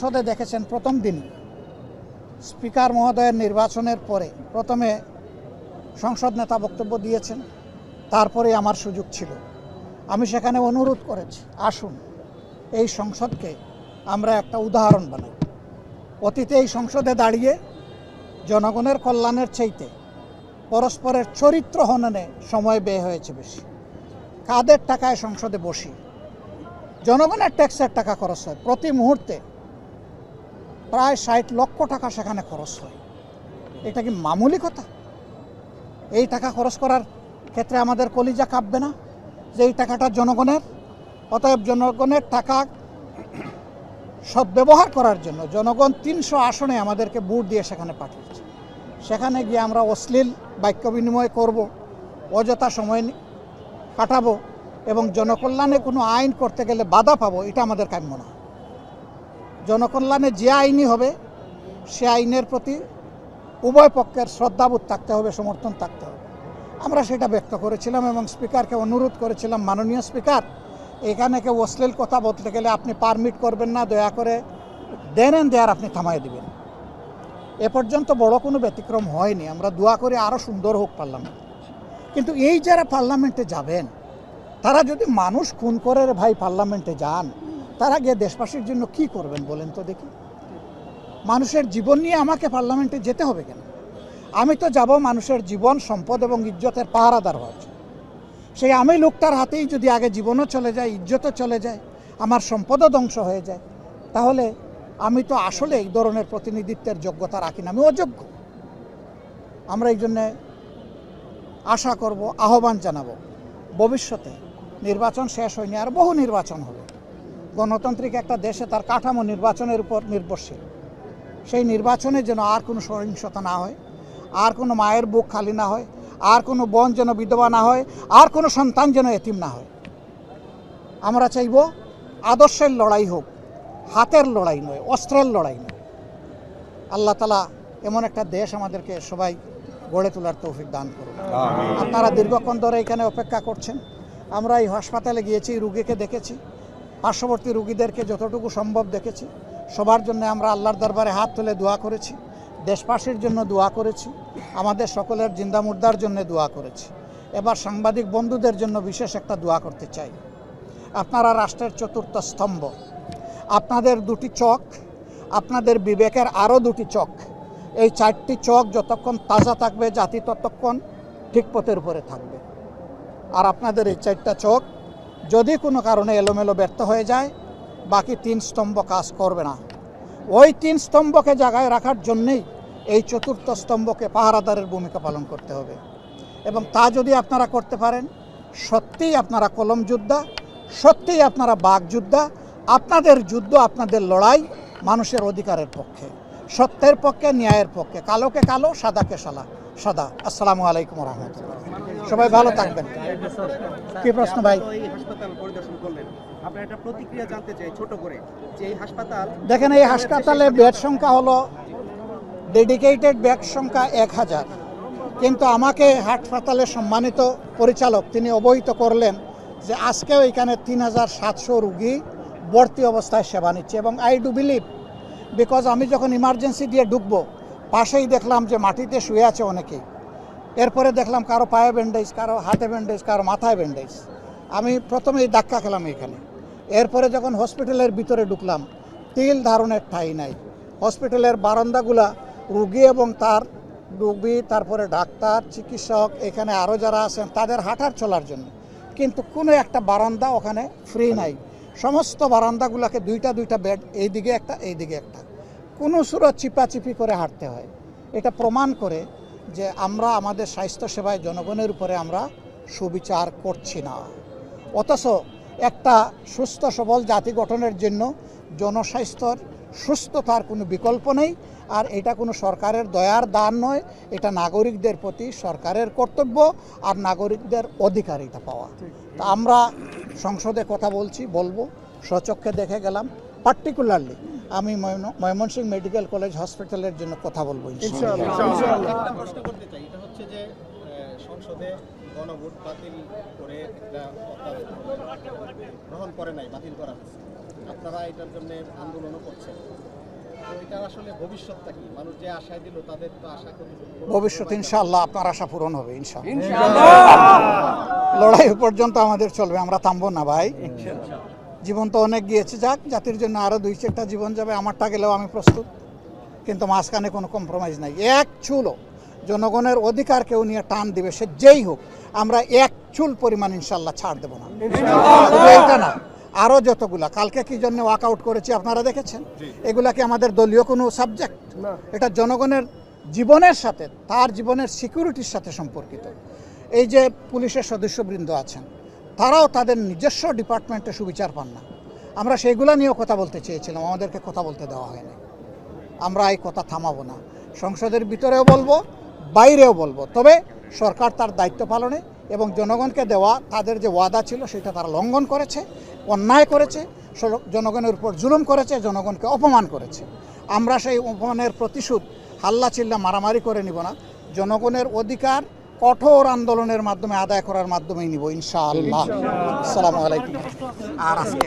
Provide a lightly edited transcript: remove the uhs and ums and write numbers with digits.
সংসদে দেখেছেন প্রথম দিন স্পিকার মহোদয়ের নির্বাচনের পরে প্রথমে সংসদ নেতা বক্তব্য দিয়েছেন, তারপরে আমার সুযোগ ছিল। আমি সেখানে অনুরোধ করেছি, আসুন এই সংসদকে আমরা একটা উদাহরণ বানাই। অতীতে এই সংসদে দাঁড়িয়ে জনগণের কল্যাণের চাইতে পরস্পরের চরিত্র হননে সময় ব্যয় হয়েছে বেশি। কাদের টাকায় সংসদে বসি? জনগণের ট্যাক্সের টাকা খরচ হয়, প্রতি মুহূর্তে প্রায় 60 লক্ষ টাকা সেখানে খরচ হয়। এটা কি মামুলি কথা? এই টাকা খরচ করার ক্ষেত্রে আমাদের কলিজা কাঁপবে না যে এই টাকাটা জনগণের? অতএব জনগণের টাকা সদ্ব্যবহার করার জন্য জনগণ 300 আসনে আমাদেরকে ভোট দিয়ে সেখানে পাঠিয়েছে। সেখানে গিয়ে আমরা অশ্লীল বাক্য বিনিময় করব, অযথা সময় কাটাবো এবং জনকল্যাণে কোনো আইন করতে গেলে বাধা পাবো, এটা আমাদের কাম্য না। জনকল্যাণে যে আইনই হবে সে আইনের প্রতি উভয় পক্ষের শ্রদ্ধাবোধ থাকতে হবে, সমর্থন থাকতে হবে। আমরা সেটা ব্যক্ত করেছিলাম এবং স্পিকারকে অনুরোধ করেছিলাম, মাননীয় স্পিকার, এখানে কেউ অশ্লীল কথা বলতে গেলে আপনি পারমিট করবেন না, দয়া করে দেন এন্ড দেয়ার আপনি থামাই দিবেন। এ পর্যন্ত বড় কোনো ব্যতিক্রম হয়নি। আমরা দোয়া করি আরও সুন্দর হোক পার্লামেন্ট। কিন্তু এই যারা পার্লামেন্টে যাবেন তারা যদি মানুষ খুন করে ভাই পার্লামেন্টে যান, তারা গিয়ে দেশবাসীর জন্য কি করবেন বলেন তো দেখি? মানুষের জীবন নিয়ে আমাকে পার্লামেন্টে যেতে হবে কেন? আমি তো যাব মানুষের জীবন, সম্পদ এবং ইজ্জতের পাহারাদার হওয়ার জন্য। সেই আমি লোকটার হাতেই যদি আগে জীবনও চলে যায়, ইজ্জতও চলে যায়, আমার সম্পদও ধ্বংস হয়ে যায়, তাহলে আমি তো আসলে এই ধরনের প্রতিনিধিত্বের যোগ্যতা রাখি না, আমি অযোগ্য। আমরা এই জন্যে আশা করব, আহ্বান জানাবো, ভবিষ্যতে নির্বাচন শেষ হয়নি, আর বহু নির্বাচন হবে। গণতান্ত্রিক একটা দেশে তার কাঠামো নির্বাচনের উপর নির্ভরশীল। সেই নির্বাচনে যেন আর কোনো সহিংসতা না হয়, আর কোনো মায়ের বুক খালি না হয়, আর কোনো বোন যেন বিধবা না হয়, আর কোনো সন্তান যেন এতিম না হয়। আমরা চাইব আদর্শের লড়াই হোক, হাতের লড়াই নয়, অস্ত্রের লড়াই নয়। আল্লাহ তাআলা এমন একটা দেশ আমাদেরকে সবাই গড়ে তোলার তৌফিক দান করুন। আপনারা দীর্ঘক্ষণ ধরে এখানে অপেক্ষা করছেন। আমরা এই হাসপাতালে গিয়েছি, রুগীকে দেখেছি, পার্শ্ববর্তী রুগীদেরকে যতটুকু সম্ভব দেখেছি। সবার জন্য আমরা আল্লাহর দরবারে হাত তুলে দোয়া করেছি, দেশবাসীর জন্য দোয়া করেছি, আমাদের সকলের জিন্দা মুর্দার জন্য দোয়া করেছি। এবার সাংবাদিক বন্ধুদের জন্য বিশেষ একটা দোয়া করতে চাই। আপনারা রাষ্ট্রের চতুর্থ স্তম্ভ, আপনাদের দুটি চোখ, আপনাদের বিবেকের আরও দুটি চোখ, এই 4টি চোখ যতক্ষণ তাজা থাকবে জাতি ততক্ষণ ঠিক পথের উপরে থাকবে। আর আপনাদের এই 4টা চোখ যদি কোনো কারণে এলোমেলো ব্যর্থ হয়ে যায়, বাকি 3 স্তম্ভ কাজ করবে না। ওই 3 স্তম্ভকে জায়গায় রাখার জন্যেই এই চতুর্থ স্তম্ভকে পাহারাদারের ভূমিকা পালন করতে হবে। এবং তা যদি আপনারা করতে পারেন, সত্যিই আপনারা কলম যোদ্ধা, সত্যিই আপনারা বাঘ যোদ্ধা। আপনাদের যুদ্ধ, আপনাদের লড়াই মানুষের অধিকারের পক্ষে, সত্যের পক্ষে, ন্যায়ের পক্ষে। কালোকে কালো, সাদাকে সাদা। আসসালামু আলাইকুম রহমতুল্লাহ। সবাই ভালো থাকবেন। কি প্রশ্ন ভাই? হাসপাতাল পরিদর্শন করলেন, আপনার একটা প্রতিক্রিয়া জানতে চাই ছোট করে, যে এই হাসপাতাল দেখেন, এই হাসপাতালে বেড সংখ্যা হলো ডেডিকেটেড বেড সংখ্যা 1000, কিন্তু আমাকে হাসপাতালের সম্মানিত পরিচালক তিনি অবহিত করলেন যে আজকেও এখানে 3700 রুগী ভর্তি অবস্থায় সেবা নিচ্ছে। এবং আই ডু বিলিভ, বিকজ আমি যখন ইমার্জেন্সি দিয়ে ঢুকবো, পাশেই দেখলাম যে মাটিতে শুয়ে আছে অনেকেই। এরপরে দেখলাম কারো পায়ে ব্যান্ডেজ, কারো হাতে ব্যান্ডেজ, কারো মাথায় ব্যান্ডেজ। আমি প্রথমেই ধাক্কা খেলাম এখানে। এরপরে যখন হসপিটালের ভিতরে ঢুকলাম, তিল ধারণের ঠাঁই নাই। হসপিটালের বারান্দাগুলা রুগী এবং তার রুগী, তারপরে ডাক্তার, চিকিৎসক, এখানে আরও যারা আছেন তাদের হাঁটার চলার জন্য, কিন্তু কোনো একটা বারান্দা ওখানে ফ্রি নাই। সমস্ত বারান্দাগুলোকে দুইটা বেড, এইদিকে একটা, এইদিকে একটা, কোনো সুরত চিপাচিপি করে হাঁটতে হয়। এটা প্রমাণ করে যে আমরা আমাদের স্বাস্থ্যসেবায় জনগণের উপরে আমরা সুবিচার করছি না। অথচ একটা সুস্থ সবল জাতি গঠনের জন্য জনস্বাস্থ্যর সুস্থতার কোনো বিকল্প নেই। আর এটা কোনো সরকারের দয়ার দান নয়, এটা নাগরিকদের প্রতি সরকারের কর্তব্য আর নাগরিকদের অধিকার এটা পাওয়া। তা আমরা সংসদে কথা বলবো, স্বচক্ষে দেখে গেলাম। পার্টিকুলারলি আমি ময়মনসিংহ মেডিকেল কলেজ হসপিটালের জন্য কথা বলবো ইনশাআল্লাহ। একটা প্রশ্ন করতে চাই, এটা হচ্ছে যে সংসদে গণভোট বাতিল করে একটা গ্রহণ করে নাই, বাতিল করা হয়েছে। আপনারা এটার জন্য আন্দোলনও করছেন, এটার আসলে ভবিষ্যৎটা কি? মানুষ যে আশায় দিল তাদের তো আশা করি ভবিষ্যৎ ইনশাআল্লাহ আপনার আশা পূরণ হবে ইনশাআল্লাহ। লড়াই পর্যন্ত আমাদের চলবে, আমরা থামবো না ভাই। জীবন তো অনেক গিয়েছে, যাক, জাতির জন্য আরো 2-4টা জীবন যাবে, আমারটা গেলেও আমি প্রস্তুত, কিন্তু মাঝখানে কোনো কম্প্রোমাইজ নাই। এক চুলও জনগণের অধিকার কেউ নিয়ে টান দিবে, সে যেই হোক, আমরা এক চুল পরিমাণ ইনশাল্লাহ ছাড় দেবো না। শুধু এইটা না, আরও যতগুলা কালকে কি জন্য ওয়াকআউট করেছি আপনারা দেখেছেন, এগুলা কি আমাদের দলীয় কোনো সাবজেক্ট? এটা জনগণের জীবনের সাথে, তার জীবনের সিকিউরিটির সাথে সম্পর্কিত। এই যে পুলিশের সদস্যবৃন্দ আছেন, তারাও তাদের নিজস্ব ডিপার্টমেন্টে সুবিচার পান না। আমরা সেইগুলা নিয়েও কথা বলতে চেয়েছিলাম, আমাদেরকে কথা বলতে দেওয়া হয়নি। আমরা এই কথা থামাবো না, সংসদের ভিতরেও বলবো, বাইরেও বলবো। তবে সরকার তার দায়িত্ব পালনে এবং জনগণকে দেওয়া তাদের যে ওয়াদা ছিল সেটা তারা লঙ্ঘন করেছে, অন্যায় করেছে, জনগণের উপর জুলুম করেছে, জনগণকে অপমান করেছে। আমরা সেই অপমানের প্রতিশোধ হাল্লা চিল্লা মারামারি করে নিব না, জনগণের অধিকার কঠোর আন্দোলনের মাধ্যমে আদায় করার মাধ্যমেই নিব ইনশাআল্লাহ। আসসালামু আলাইকুম। আর আজকে